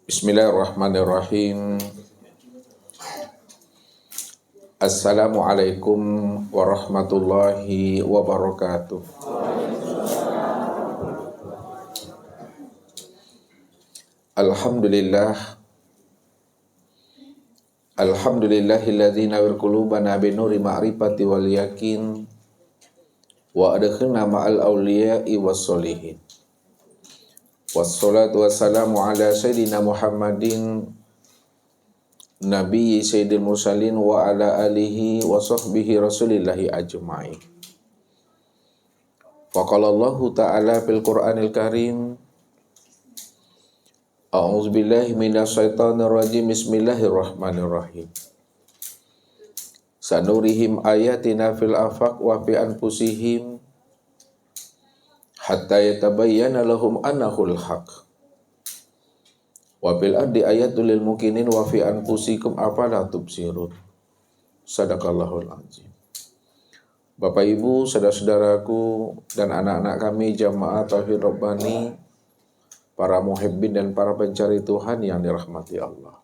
Bismillahirrahmanirrahim. Assalamualaikum warahmatullahi wabarakatuh. Alhamdulillahilladzi nawwir qulubana binuri ma'rifati wal yakin wa adkhilna ma'al awliya'i was solihin. Wassalatu wassalamu ala sayyidina Muhammadin Nabi Sayyidil Mursalin wa ala alihi wa sahbihi rasulillahi ajma'in. Faqala Allahu ta'ala fil Qur'anil Karim, A'udzu billahi minasyaitonir rajim. Bismillahirrahmanirrahim. Sanurihim ayatina fil afaq wa fi anfusihim hatta yatabayyana lahum annahul haq. Wa bil ardi ayatul lil mukminin wa fi anfusikum afala tubsirun. Sadaqallahul azim. Bapak Ibu, saudara-saudaraku dan anak-anak kami jamaah Tauhid Rabbani, para muhibbin dan para pencari Tuhan yang dirahmati Allah.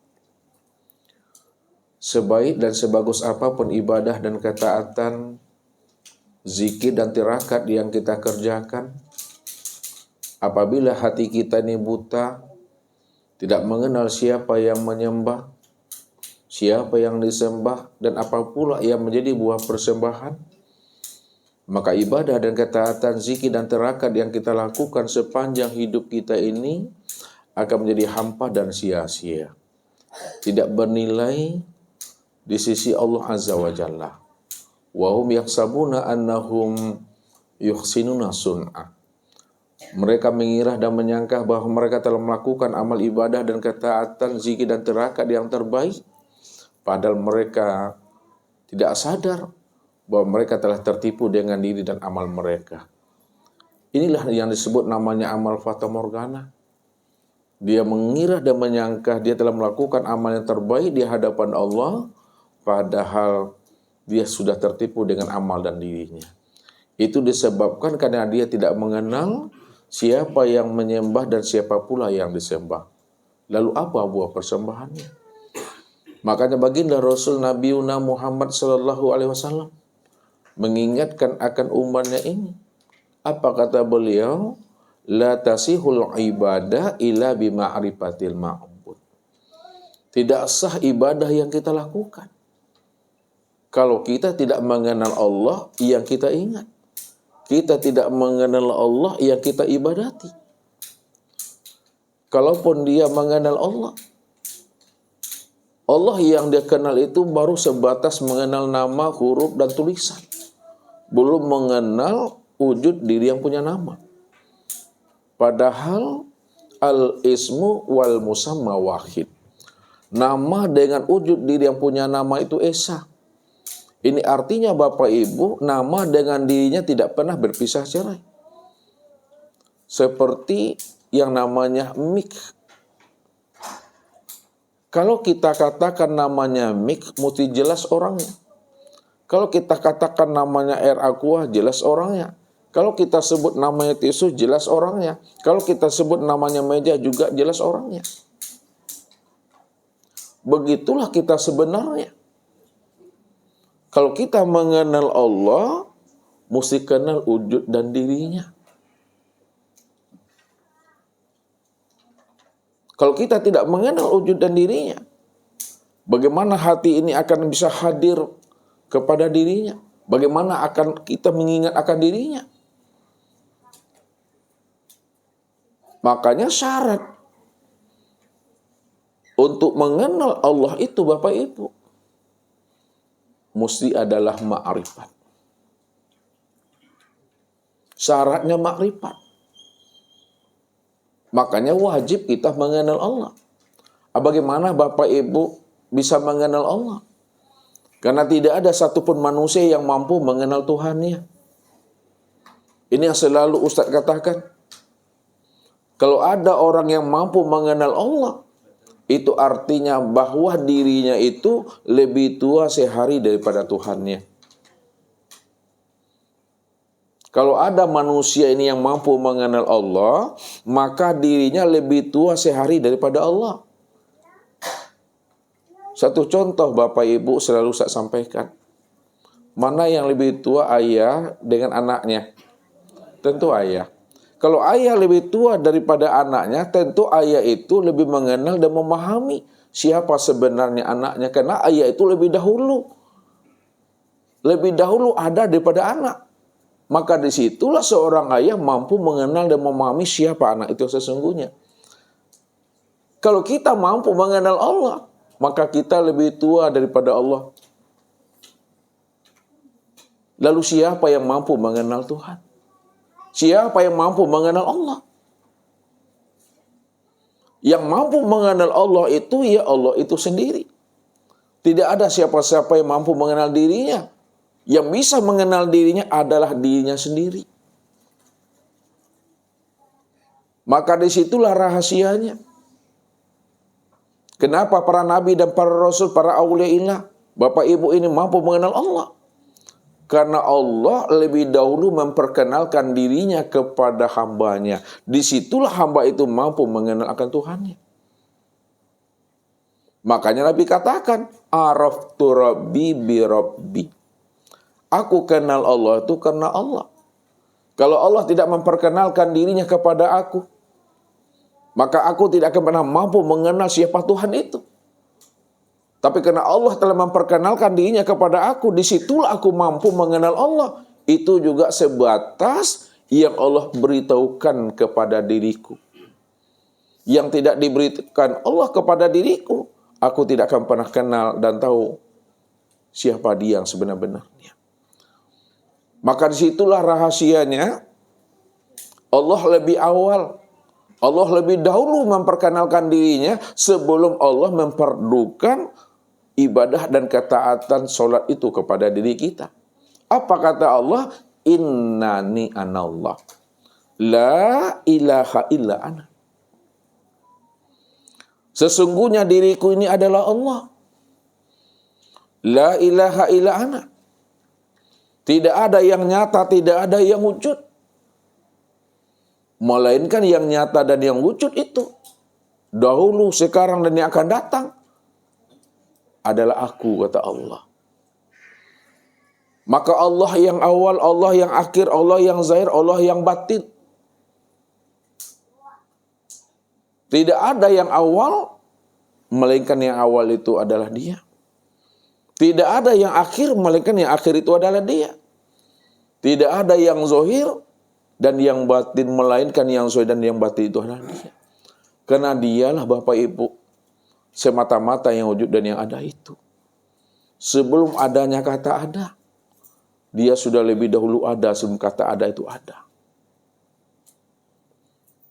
Sebaik dan sebagus apapun ibadah dan ketaatan, zikir dan tirakat yang kita kerjakan, apabila hati kita ini buta, tidak mengenal siapa yang menyembah, siapa yang disembah, dan apa pula yang menjadi buah persembahan, maka ibadah dan ketaatan, zikir dan tirakat yang kita lakukan sepanjang hidup kita ini akan menjadi hampa dan sia-sia, tidak bernilai di sisi Allah Azza wa Jalla. Wa hum yaksabuna annahum yuhsinuna sun'a. Mereka mengira dan menyangka bahwa mereka telah melakukan amal ibadah dan ketaatan, zikir dan tirakat yang terbaik, padahal mereka tidak sadar bahwa mereka telah tertipu dengan diri dan amal mereka. Inilah yang disebut namanya amal fata morgana. Dia mengira dan menyangka dia telah melakukan amal yang terbaik di hadapan Allah, padahal dia sudah tertipu dengan amal dan dirinya. Itu disebabkan karena dia tidak mengenal siapa yang menyembah dan siapa pula yang disembah. Lalu apa buah persembahannya? Makanya baginda Rasul Nabi Muhammad sallallahu alaihi wasallam mengingatkan akan umatnya ini. Apa kata beliau? La tasihul ibadah illa bima'rifatil ma'bud. Tidak sah ibadah yang kita lakukan kalau kita tidak mengenal Allah yang kita ingat. Kita tidak mengenal Allah yang kita ibadati. Kalaupun dia mengenal Allah, Allah yang dia kenal itu baru sebatas mengenal nama, huruf, dan tulisan. Belum mengenal wujud diri yang punya nama. Padahal al-ismu wal musamma wahid. Nama dengan wujud diri yang punya nama itu esa. Ini artinya Bapak Ibu, nama dengan dirinya tidak pernah berpisah cerai. Seperti yang namanya mik. Kalau kita katakan namanya mik, mesti jelas orangnya. Kalau kita katakan namanya air aqua, jelas orangnya. Kalau kita sebut namanya tisu, jelas orangnya. Kalau kita sebut namanya meja, juga jelas orangnya. Begitulah kita sebenarnya. Kalau kita mengenal Allah, mesti kenal wujud dan dirinya. Kalau kita tidak mengenal wujud dan dirinya, bagaimana hati ini akan bisa hadir kepada dirinya? Bagaimana akan kita mengingat akan dirinya? Makanya syarat untuk mengenal Allah itu Bapak Ibu, mesti adalah ma'rifat. Syaratnya ma'rifat. Makanya wajib kita mengenal Allah. Bagaimana Bapak Ibu bisa mengenal Allah? Karena tidak ada satupun manusia yang mampu mengenal Tuhannya. Ini yang selalu Ustaz katakan. Kalau ada orang yang mampu mengenal Allah, itu artinya bahwa dirinya itu lebih tua sehari daripada Tuhannya. Kalau ada manusia ini yang mampu mengenal Allah, maka dirinya lebih tua sehari daripada Allah. Satu contoh Bapak Ibu selalu saya sampaikan. Mana yang lebih tua, ayah dengan anaknya? Tentu ayah. Kalau ayah lebih tua daripada anaknya, tentu ayah itu lebih mengenal dan memahami siapa sebenarnya anaknya. Karena ayah itu lebih dahulu ada daripada anak. Maka disitulah seorang ayah mampu mengenal dan memahami siapa anak itu sesungguhnya. Kalau kita mampu mengenal Allah, maka kita lebih tua daripada Allah. Lalu siapa yang mampu mengenal Tuhan? Siapa yang mampu mengenal Allah? Yang mampu mengenal Allah itu ya Allah itu sendiri. Tidak ada siapa-siapa yang mampu mengenal dirinya. Yang bisa mengenal dirinya adalah dirinya sendiri. Maka disitulah rahasianya. Kenapa para nabi dan para rasul, para auliaillah, Bapak Ibu ini mampu mengenal Allah? Karena Allah lebih dahulu memperkenalkan dirinya kepada hambanya. Disitulah hamba itu mampu mengenal akan Tuhannya. Makanya Nabi katakan, Araftu Rabbi bi Rabbi. Aku kenal Allah itu karena Allah. Kalau Allah tidak memperkenalkan dirinya kepada aku, maka aku tidak akan pernah mampu mengenal siapa Tuhan itu. Tapi karena Allah telah memperkenalkan dirinya kepada aku, disitulah aku mampu mengenal Allah. Itu juga sebatas yang Allah beritahukan kepada diriku. Yang tidak diberikan Allah kepada diriku, aku tidak akan pernah kenal dan tahu siapa dia yang sebenar-benarnya. Maka disitulah rahasianya, Allah lebih awal, Allah lebih dahulu memperkenalkan dirinya sebelum Allah memperdukan ibadah dan ketaatan solat itu kepada diri kita. Apa kata Allah? Innani anallah. La ilaha illa ana. Sesungguhnya diriku ini adalah Allah. La ilaha illa ana. Tidak ada yang nyata, tidak ada yang wujud. Melainkan yang nyata dan yang wujud itu, dahulu, sekarang, dan yang akan datang, adalah aku, kata Allah. Maka Allah yang awal, Allah yang akhir, Allah yang zahir, Allah yang batin. Tidak ada yang awal, melainkan yang awal itu adalah Dia. Tidak ada yang akhir, melainkan yang akhir itu adalah Dia. Tidak ada yang zahir dan yang batin, melainkan yang zahir dan yang batin itu adalah Dia. Karena Dialah Bapak Ibu semata-mata yang wujud dan yang ada itu. Sebelum adanya kata ada, Dia sudah lebih dahulu ada sebelum kata ada itu ada.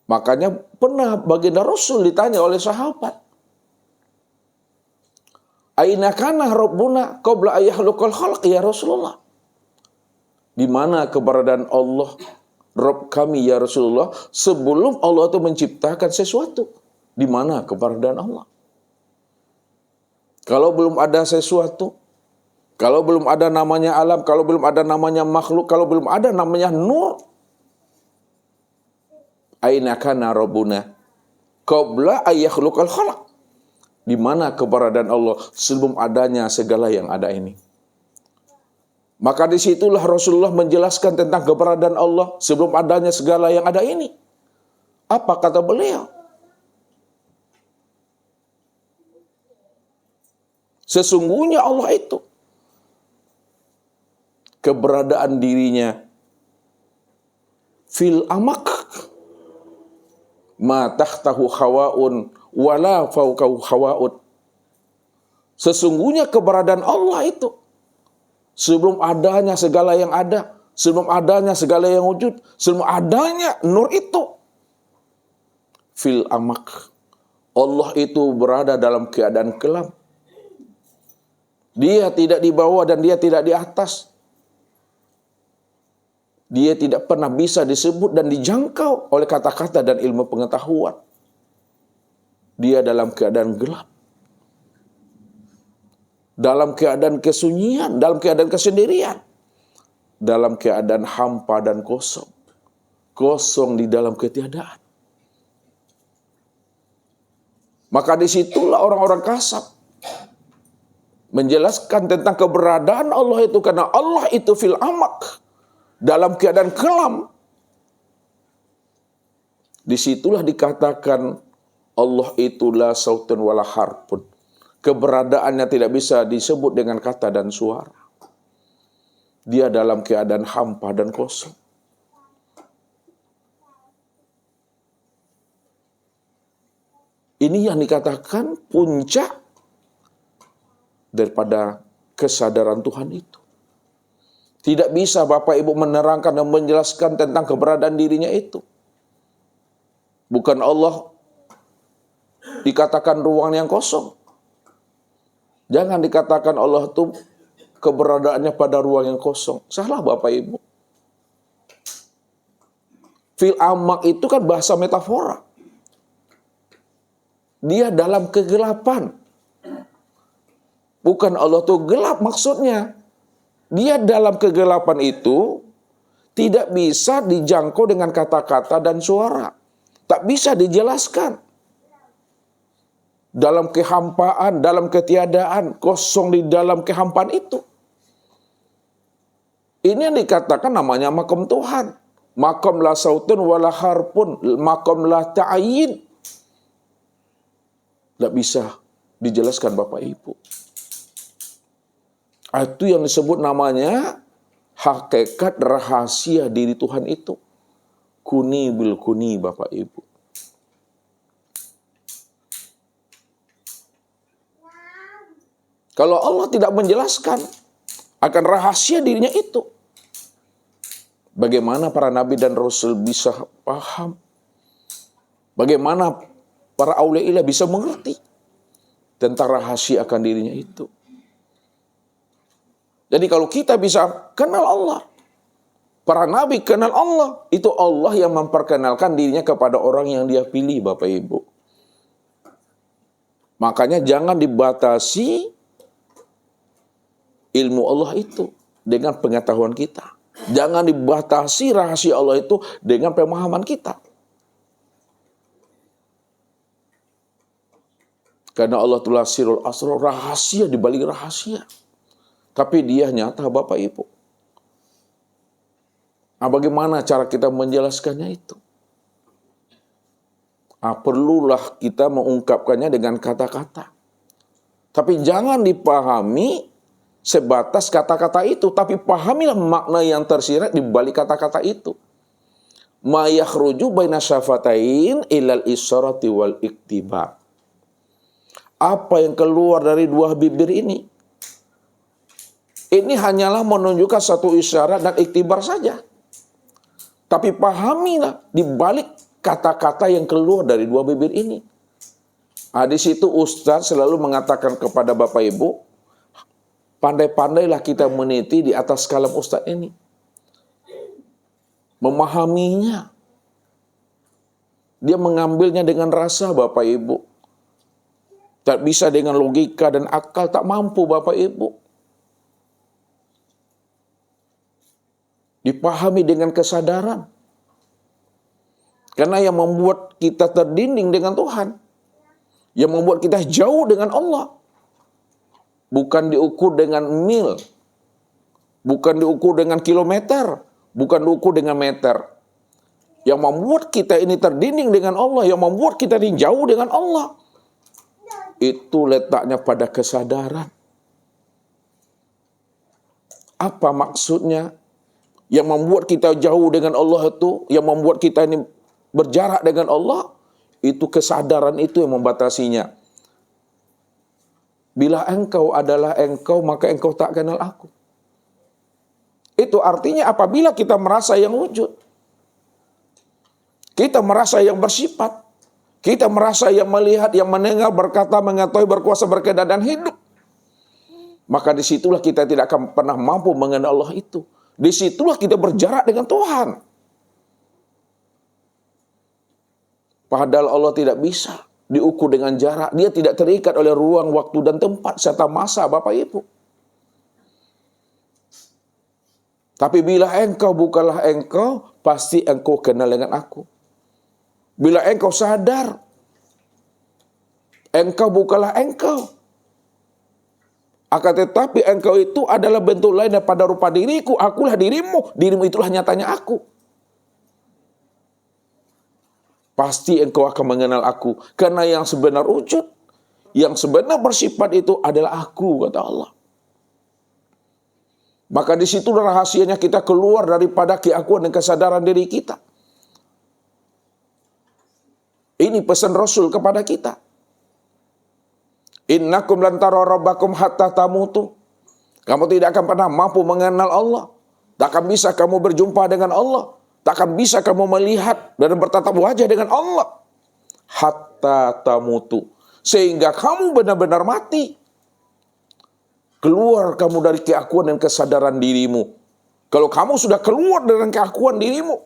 Makanya pernah baginda Rasul ditanya oleh sahabat, Aina kana Rabbuna qabla ayyahluqal khalq ya Rasulullah? Di mana keberadaan Allah, Rabb kami ya Rasulullah, sebelum Allah itu menciptakan sesuatu? Di mana keberadaan Allah? Kalau belum ada sesuatu, kalau belum ada namanya alam, kalau belum ada namanya makhluk, kalau belum ada namanya nur, aina kana Rabbuna qabla ayyahluqal khalq? Di mana keberadaan Allah sebelum adanya segala yang ada ini? Maka disitulah Rasulullah menjelaskan tentang keberadaan Allah sebelum adanya segala yang ada ini. Apa kata beliau? Sesungguhnya Allah itu, keberadaan dirinya fil amak, ma tahtahu hawaun wala fauqahu hawaun. Sesungguhnya keberadaan Allah itu sebelum adanya segala yang ada, sebelum adanya segala yang wujud, sebelum adanya nur itu, fil amak, Allah itu berada dalam keadaan kelam. Dia tidak di bawah dan Dia tidak di atas. Dia tidak pernah bisa disebut dan dijangkau oleh kata-kata dan ilmu pengetahuan. Dia dalam keadaan gelap, dalam keadaan kesunyian, dalam keadaan kesendirian, dalam keadaan hampa dan kosong. Kosong di dalam ketiadaan. Maka disitulah orang-orang kasar menjelaskan tentang keberadaan Allah itu, karena Allah itu fil amak, dalam keadaan kelam. Disitulah dikatakan Allah itu la sautun wala harpun. Keberadaannya tidak bisa disebut dengan kata dan suara. Dia dalam keadaan hampa dan kosong. Ini yang dikatakan puncak daripada kesadaran Tuhan itu. Tidak bisa Bapak Ibu menerangkan dan menjelaskan tentang keberadaan dirinya itu. Bukan Allah dikatakan ruang yang kosong. Jangan dikatakan Allah itu keberadaannya pada ruang yang kosong. Salah Bapak Ibu. Fil amak itu kan bahasa metafora. Dia dalam kegelapan. Bukan Allah itu gelap maksudnya. Dia dalam kegelapan itu tidak bisa dijangkau dengan kata-kata dan suara. Tak bisa dijelaskan. Dalam kehampaan, dalam ketiadaan, kosong di dalam kehampaan itu. Ini yang dikatakan namanya makom Tuhan. Makom la sautun wala harpun, makom la ta'ayin. Tidak bisa dijelaskan Bapak Ibu. Itu yang disebut namanya hakikat rahasia diri Tuhan itu. Kuni bil kuni Bapak Ibu. Kalau Allah tidak menjelaskan akan rahasia dirinya itu, bagaimana para nabi dan rasul bisa paham? Bagaimana para aulia bisa mengerti tentang rahasia akan dirinya itu? Jadi kalau kita bisa kenal Allah, para nabi kenal Allah, itu Allah yang memperkenalkan dirinya kepada orang yang dia pilih Bapak Ibu. Makanya jangan dibatasi ilmu Allah itu dengan pengetahuan kita. Jangan dibatasi rahasia Allah itu dengan pemahaman kita. Karena Allah itulah sirul asrar, rahasia di balik rahasia. Tapi dia nyata Bapak Ibu. Nah, bagaimana cara kita menjelaskannya itu? Perlulah kita mengungkapkannya dengan kata-kata. Tapi jangan dipahami sebatas kata-kata itu, tapi pahamilah makna yang tersirat di balik kata-kata itu. Ma yakhruju baina syafatain ilal isyarati wal iktibar. Apa yang keluar dari dua bibir ini? Ini hanyalah menunjukkan satu isyarat dan iktibar saja. Tapi pahamilah di balik kata-kata yang keluar dari dua bibir ini. Di situ Ustaz selalu mengatakan kepada Bapak Ibu, pandai-pandailah kita meniti di atas kalam Ustaz ini. Memahaminya. Dia mengambilnya dengan rasa Bapak Ibu. Tak bisa dengan logika dan akal, tak mampu Bapak Ibu. Dipahami dengan kesadaran. Karena yang membuat kita terdinding dengan Tuhan, yang membuat kita jauh dengan Allah, bukan diukur dengan mil, bukan diukur dengan kilometer, bukan diukur dengan meter. Yang membuat kita ini terdinding dengan Allah, yang membuat kita ini jauh dengan Allah, itu letaknya pada kesadaran. Apa maksudnya? Yang membuat kita jauh dengan Allah itu, yang membuat kita ini berjarak dengan Allah, itu kesadaran itu yang membatasinya. Bila engkau adalah engkau, maka engkau tak kenal aku. Itu artinya apabila kita merasa yang wujud, kita merasa yang bersifat, kita merasa yang melihat, yang mendengar, berkata, mengetahui, berkuasa, berkehendak dan hidup, maka disitulah kita tidak akan pernah mampu mengenal Allah itu. Disitulah kita berjarak dengan Tuhan. Padahal Allah tidak bisa diukur dengan jarak. Dia tidak terikat oleh ruang, waktu, dan tempat serta masa Bapak Ibu. Tapi bila engkau bukanlah engkau, pasti engkau kenal dengan aku. Bila engkau sadar, engkau bukanlah engkau, Akan tetapi engkau itu adalah bentuk lain daripada rupa diriku. Akulah dirimu. Dirimu itulah nyatanya aku. Pasti engkau akan mengenal aku. Karena yang sebenar wujud, yang sebenar bersifat itu adalah aku, kata Allah. Maka disitulah rahasianya kita keluar daripada keakuan dan kesadaran diri kita. Ini pesan Rasul kepada kita. Innakum lan tara rabbakum hatta tamutu. Kamu tidak akan pernah mampu mengenal Allah. Takkan bisa kamu berjumpa dengan Allah. Takkan bisa kamu melihat dan bertatap wajah dengan Allah. Hatta tamutu. Sehingga kamu benar-benar mati. Keluar kamu dari keakuan dan kesadaran dirimu. Kalau kamu sudah keluar dari keakuan dirimu,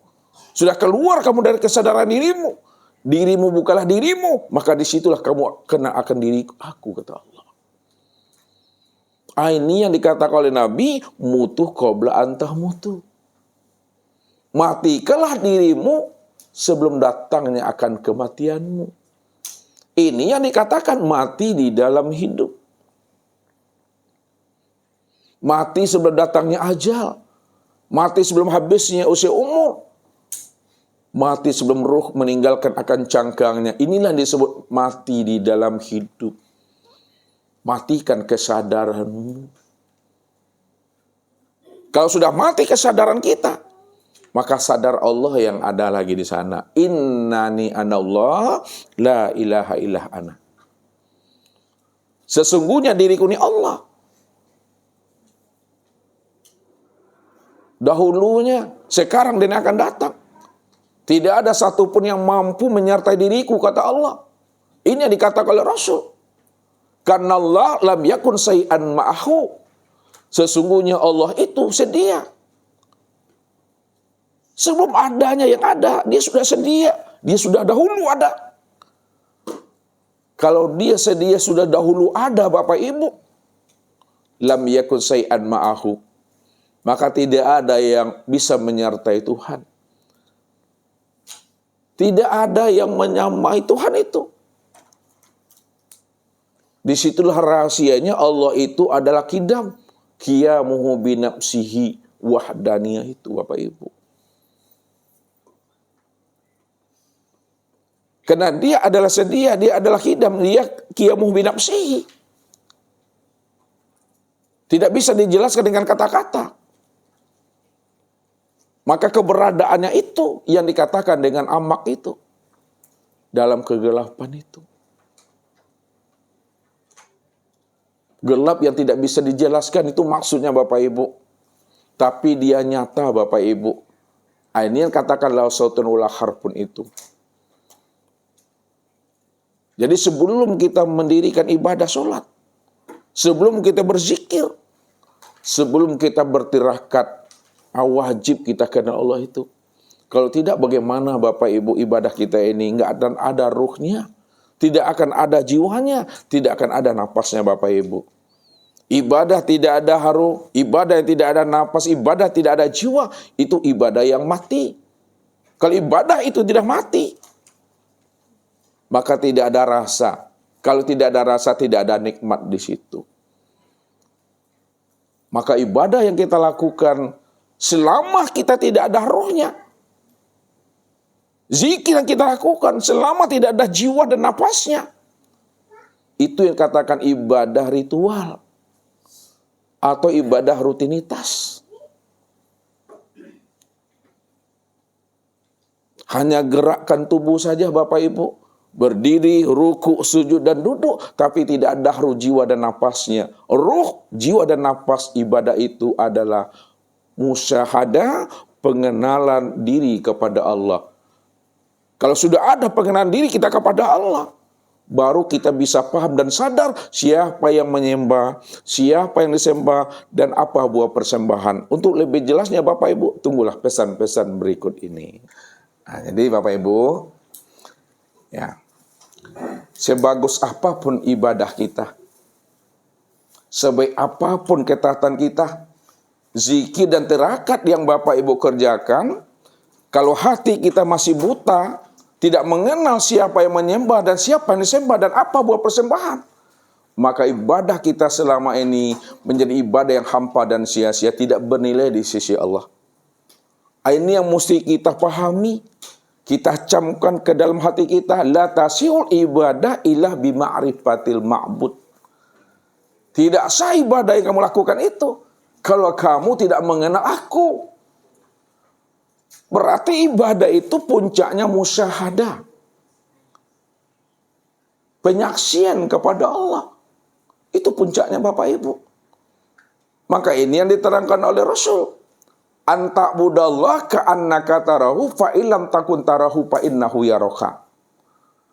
sudah keluar kamu dari kesadaran dirimu, dirimu bukanlah dirimu, maka disitulah kamu kena akan diri aku, kata Allah. Ini yang dikatakan oleh Nabi, mutu qabla antah mutu. Matikalah dirimu sebelum datangnya akan kematianmu. Ini yang dikatakan mati di dalam hidup. Mati sebelum datangnya ajal. Mati sebelum habisnya usia umur. Mati sebelum ruh meninggalkan akan cangkangnya. Inilah yang disebut mati di dalam hidup. Matikan kesadaranmu. Kalau sudah mati kesadaran kita, maka sadar Allah yang ada lagi di sana. Innani anallah la ilaha illa ana. Sesungguhnya diriku ini Allah. Dahulunya, sekarang dan akan datang. Tidak ada satupun yang mampu menyertai diriku, kata Allah. Ini yang dikatakan oleh Rasul. Karena Allah lam yakun say'an ma'ahu. Sesungguhnya Allah itu sedia. Sebelum adanya yang ada, dia sudah sedia. Dia sudah dahulu ada. Kalau dia sedia sudah dahulu ada, Bapak Ibu, lam yakun say'an ma'ahu. Maka tidak ada yang bisa menyertai Tuhan. Tidak ada yang menyamai Tuhan itu. Disitulah rahasianya Allah itu adalah qidam. Qiyamuhu binafsihi wahdaniyah itu, Bapak Ibu. Karena dia adalah sedia, dia adalah qidam, dia qiyamuhu binafsihi. Tidak bisa dijelaskan dengan kata-kata. Maka keberadaannya itu yang dikatakan dengan amak itu. Dalam kegelapan itu. Gelap yang tidak bisa dijelaskan itu maksudnya Bapak Ibu. Tapi dia nyata Bapak Ibu. Ini yang katakan la sautun wala harfun itu. Jadi sebelum kita mendirikan ibadah sholat. Sebelum kita berzikir. Sebelum kita bertirakat. Wajib kita kenal Allah itu. Kalau tidak bagaimana Bapak Ibu ibadah kita ini nggak akan ada ruhnya, tidak akan ada jiwanya, tidak akan ada napasnya Bapak Ibu. Ibadah tidak ada haru, ibadah yang tidak ada napas, ibadah tidak ada jiwa, itu ibadah yang mati. Kalau ibadah itu tidak mati, maka tidak ada rasa. Kalau tidak ada rasa, tidak ada nikmat di situ. Maka ibadah yang kita lakukan selama kita tidak ada rohnya, zikir yang kita lakukan selama tidak ada jiwa dan napasnya, itu yang katakan ibadah ritual atau ibadah rutinitas. Hanya gerakkan tubuh saja Bapak Ibu, berdiri, ruku, sujud dan duduk, tapi tidak ada ruh, jiwa dan napasnya. Ruh, jiwa dan napas ibadah itu adalah musyahadah, pengenalan diri kepada Allah. Kalau sudah ada pengenalan diri kita kepada Allah, baru kita bisa paham dan sadar siapa yang menyembah, siapa yang disembah, dan apa buah persembahan. Untuk lebih jelasnya Bapak Ibu, tunggulah pesan-pesan berikut ini. Nah, jadi Bapak Ibu, ya, sebagus apapun ibadah kita, sebaik apapun ketaatan kita, zikir dan tirakat yang Bapak Ibu kerjakan, kalau hati kita masih buta, tidak mengenal siapa yang menyembah dan siapa yang disembah dan apa buah persembahan, maka ibadah kita selama ini menjadi ibadah yang hampa dan sia-sia, tidak bernilai di sisi Allah. Ini yang mesti kita pahami, kita camkan ke dalam hati kita. La tasihul ibadah ilah bima'rifatil ma'bud. Tidak sah ibadah yang kamu lakukan itu kalau kamu tidak mengenal aku. Berarti ibadah itu puncaknya musyahadah, penyaksian kepada Allah. Itu puncaknya Bapak Ibu. Maka ini yang diterangkan oleh Rasul. Anta budallah ka'annaka tarahu fa illam takun tarahu fa innahu yaraka.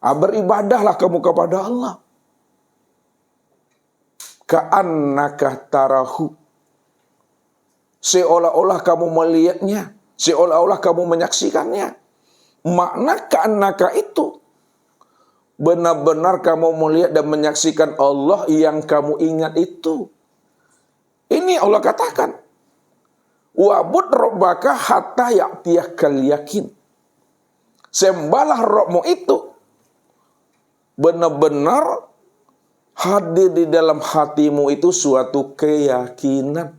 Beribadahlah kamu kepada Allah ka'annaka tarahu, seolah-olah kamu melihatnya, seolah-olah kamu menyaksikannya. Makna ka'annaka itu benar-benar kamu melihat dan menyaksikan Allah yang kamu ingat itu. Ini Allah katakan, wa'bud rabbaka hatta ya'tiyakal yakin. Sembahlah Rabbmu itu benar-benar hadir di dalam hatimu itu suatu keyakinan.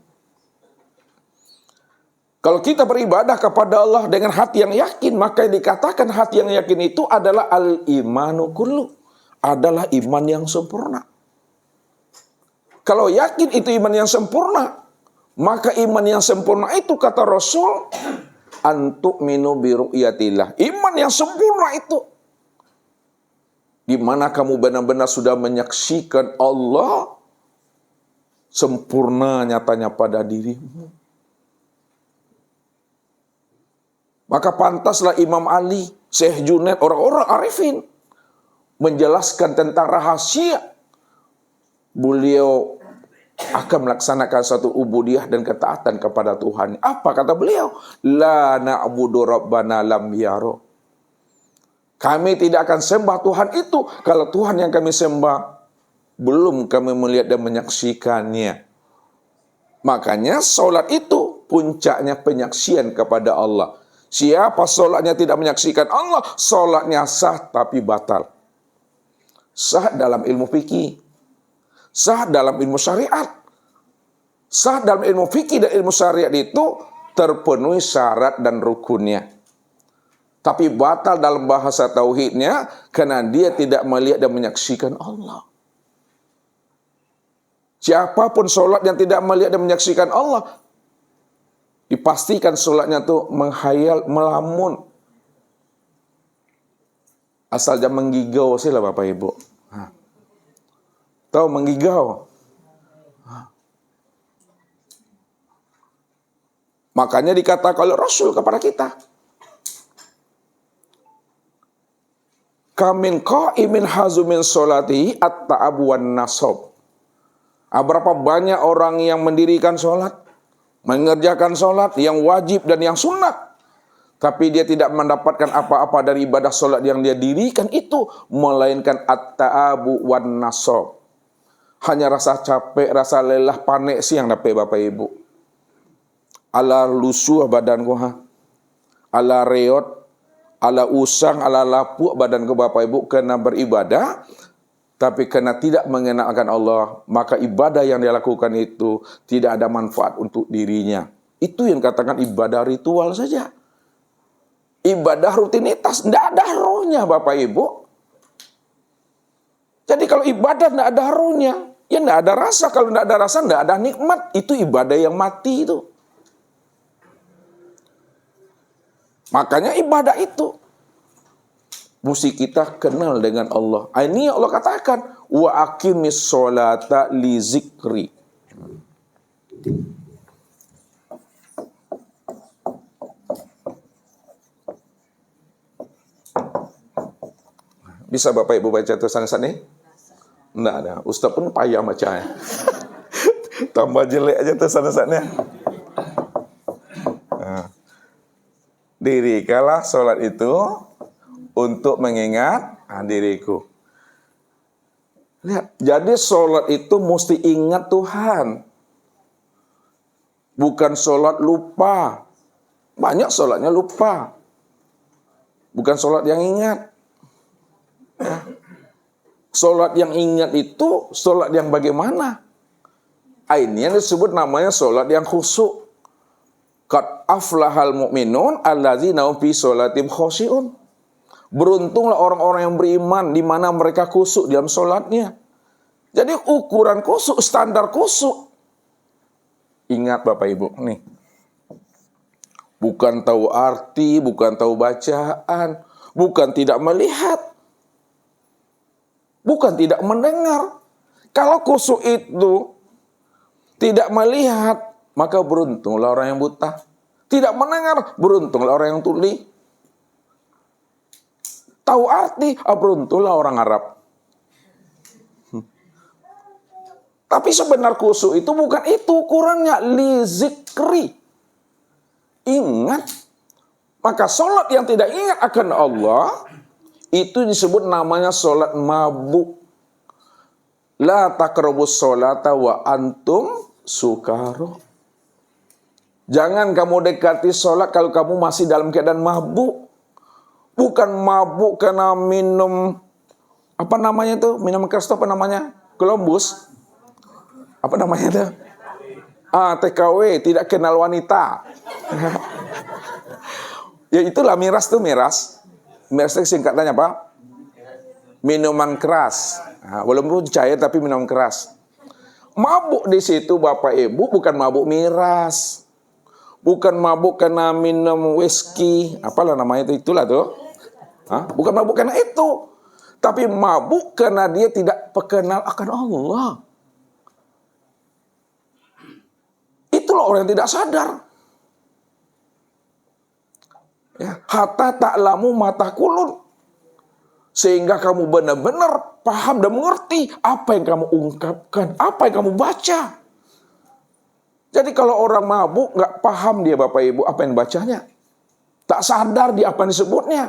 Kalau kita beribadah kepada Allah dengan hati yang yakin, maka yang dikatakan hati yang yakin itu adalah al-imanu kullu, adalah iman yang sempurna. Kalau yakin itu iman yang sempurna, maka iman yang sempurna itu kata Rasul, antu'minu biru'yatillah. Iman yang sempurna itu, di mana kamu benar-benar sudah menyaksikan Allah sempurna nyatanya pada dirimu. Maka pantaslah Imam Ali, Syekh Junaid, orang-orang arifin menjelaskan tentang rahasia beliau akan melaksanakan satu ubudiyah dan ketaatan kepada Tuhan. Apa kata beliau? La na'budu rabbana lam yaro. Kami tidak akan sembah Tuhan itu kalau Tuhan yang kami sembah belum kami melihat dan menyaksikannya. Makanya solat itu puncaknya penyaksian kepada Allah. Siapa solatnya tidak menyaksikan Allah, solatnya sah tapi batal. Sah dalam ilmu fikih, sah dalam ilmu syariat. Sah dalam ilmu fikih dan ilmu syariat itu terpenuhi syarat dan rukunnya. Tapi batal dalam bahasa tauhidnya karena dia tidak melihat dan menyaksikan Allah. Siapapun solat yang tidak melihat dan menyaksikan Allah, dipastikan solatnya tuh menghayal, melamun. Asal jangan menggigau sih lah Bapak Ibu. Tahu menggigau? Makanya dikatakan oleh Rasul kepada kita, kamin qa'imin hazumin solati at-ta'ab wan nasab. Berapa banyak orang yang mendirikan solat, mengerjakan solat yang wajib dan yang sunat, tapi dia tidak mendapatkan apa-apa dari ibadah solat yang dia dirikan itu, melainkan at-ta'abu wan nasab. Hanya rasa capek, rasa lelah, panik sih yang dapat Bapak Ibu. Ala lusuh badanku, ala reot, ala usang, ala lapuk badanku Bapak Ibu kena beribadah, tapi karena tidak mengenalkan Allah, maka ibadah yang dia lakukan itu tidak ada manfaat untuk dirinya. Itu yang katakan ibadah ritual saja. Ibadah rutinitas, tidak ada rohnya Bapak Ibu. Jadi kalau ibadah tidak ada rohnya, ya tidak ada rasa. Kalau tidak ada rasa, tidak ada nikmat. Itu ibadah yang mati itu. Makanya ibadah itu mesti kita kenal dengan Allah. Ini Allah katakan, wa aqimis sholata li zikri. Bisa Bapak Ibu baca tulisan ini? Enggak ada. Ustaz pun payah bacanya. Tambah jelek aja tulisannya. Dirikalah sholat itu untuk mengingat diriku. Lihat, jadi sholat itu mesti ingat Tuhan. Bukan sholat lupa. Banyak sholatnya lupa. Bukan sholat yang ingat. Ya. Solat yang ingat itu solat yang bagaimana? Ini yang disebut namanya solat yang khusyuk. Qad aflahal mu'minun allazina hum fi sholatim khoshi'un. Beruntunglah orang-orang yang beriman di mana mereka khusyuk dalam solatnya. Jadi ukuran khusyuk, standar khusyuk. Ingat Bapak Ibu nih. Bukan tahu arti, bukan tahu bacaan, bukan tidak melihat, bukan tidak mendengar. Kalau khusyuk itu tidak melihat, maka beruntunglah orang yang buta. Tidak mendengar, beruntunglah orang yang tuli. Tahu arti, beruntunglah orang Arab. Tapi sebenarnya khusyuk itu bukan itu ukurannya, li zikri. Ingat. Maka solat yang tidak ingat akan Allah, itu disebut namanya solat mabuk. La taqrabus sholata wa antum sukaro. Jangan kamu dekati solat kalau kamu masih dalam keadaan mabuk. Bukan mabuk karena minum, apa namanya itu? Minum keras itu apa namanya? Columbus. Apa namanya itu? TKW, tidak kenal wanita. Ya itulah miras tuh miras. Miras itu singkatannya apa? Minuman keras. Walaupun cair tapi minuman keras. Mabuk di situ Bapak Ibu bukan mabuk miras. Bukan mabuk karena minum whisky. Apalah namanya itu, itulah tuh. Bukan mabuk karena itu. Tapi mabuk karena dia tidak kenal akan Allah. Itulah orang yang tidak sadar. Ya, hatta ta'lamu ma taqulun. Sehingga kamu benar-benar paham dan mengerti apa yang kamu ungkapkan, apa yang kamu baca. Jadi kalau orang mabuk nggak paham dia Bapak Ibu apa yang bacanya, tak sadar dia apa yang disebutnya.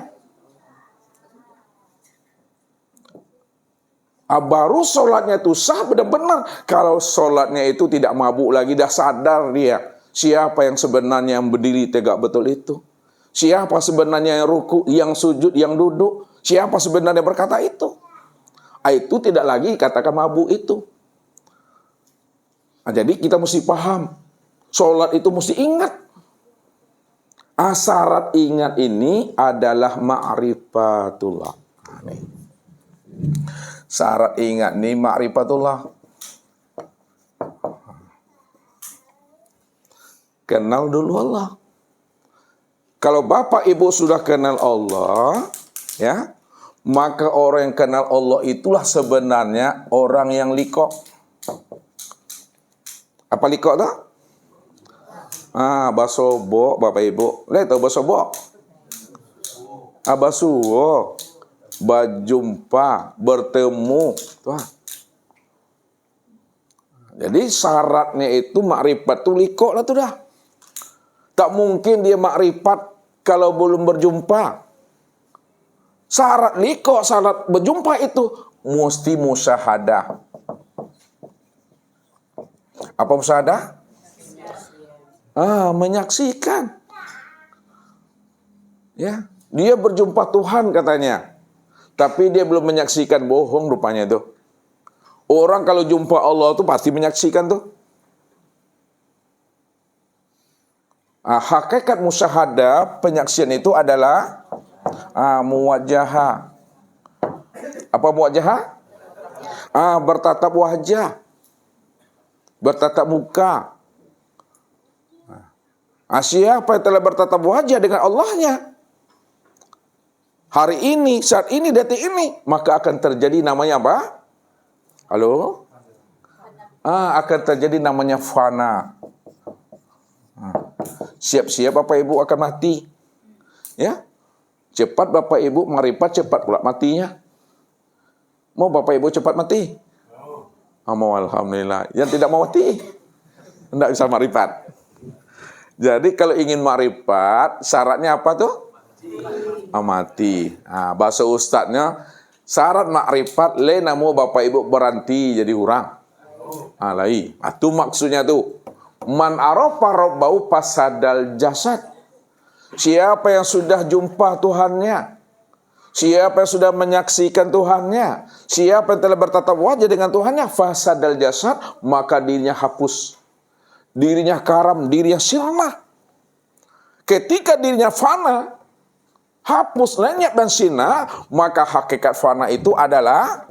Baru sholatnya itu sah benar-benar. Kalau sholatnya itu tidak mabuk lagi, dah sadar dia. Siapa yang sebenarnya yang berdiri tegak betul itu? Siapa sebenarnya yang ruku, yang sujud, yang duduk? Siapa sebenarnya yang berkata itu? Itu tidak lagi katakan mabuk itu. Jadi kita mesti paham. Sholat itu mesti ingat. Syarat ingat ini adalah ma'rifatullah. Syarat ingat nih ma'rifatullah. Kenal dulu Allah. Kalau Bapak Ibu sudah kenal Allah, ya, maka orang yang kenal Allah itulah sebenarnya orang yang liqo. Apa liqo tuh? Basobo Bapak Ibu. Lihat tahu basobo? Basuwo. Berjumpa, bertemu. Tuh. Jadi syaratnya itu makrifat tuh liqo lah tuh dah. Tak mungkin dia makrifat kalau belum berjumpa. Syarat liqo, syarat berjumpa itu mesti musyahadah. Apa musyahadah? Menyaksikan. Ya, dia berjumpa Tuhan katanya. Tapi dia belum menyaksikan, bohong rupanya itu. Orang kalau jumpa Allah itu pasti menyaksikan tuh. Hakikat musyahadah penyaksian itu adalah muwajahah. Apa muwajahah? Bertatap wajah. Bertatap muka. Siapa yang telah bertatap wajah dengan Allahnya? Hari ini, saat ini, detik ini, maka akan terjadi namanya apa? Halo? Akan terjadi namanya fana. Siap-siap Bapak Ibu akan mati. Ya? Cepat Bapak Ibu makrifat, cepat pula matinya. Mau Bapak Ibu cepat mati? Mau, alhamdulillah. Yang tidak mau mati, tidak bisa makrifat. Jadi kalau ingin makrifat, syaratnya apa tuh? Mati. Bahasa ustadznya, syarat makrifat le namo Bapak Ibu berhenti jadi orang. Itu maksudnya tuh. Man arafa rabbau pasadal jasad. Siapa yang sudah jumpa Tuhannya, Siapa yang sudah menyaksikan Tuhannya, siapa yang telah bertatap wajah dengan Tuhannya, fasadal jasad, maka dirinya hapus, dirinya karam, dirinya sirna. Ketika dirinya fana, hapus, lenyap dan sirna, maka hakikat fana itu adalah,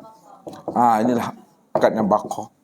inilah hakikatnya baqo.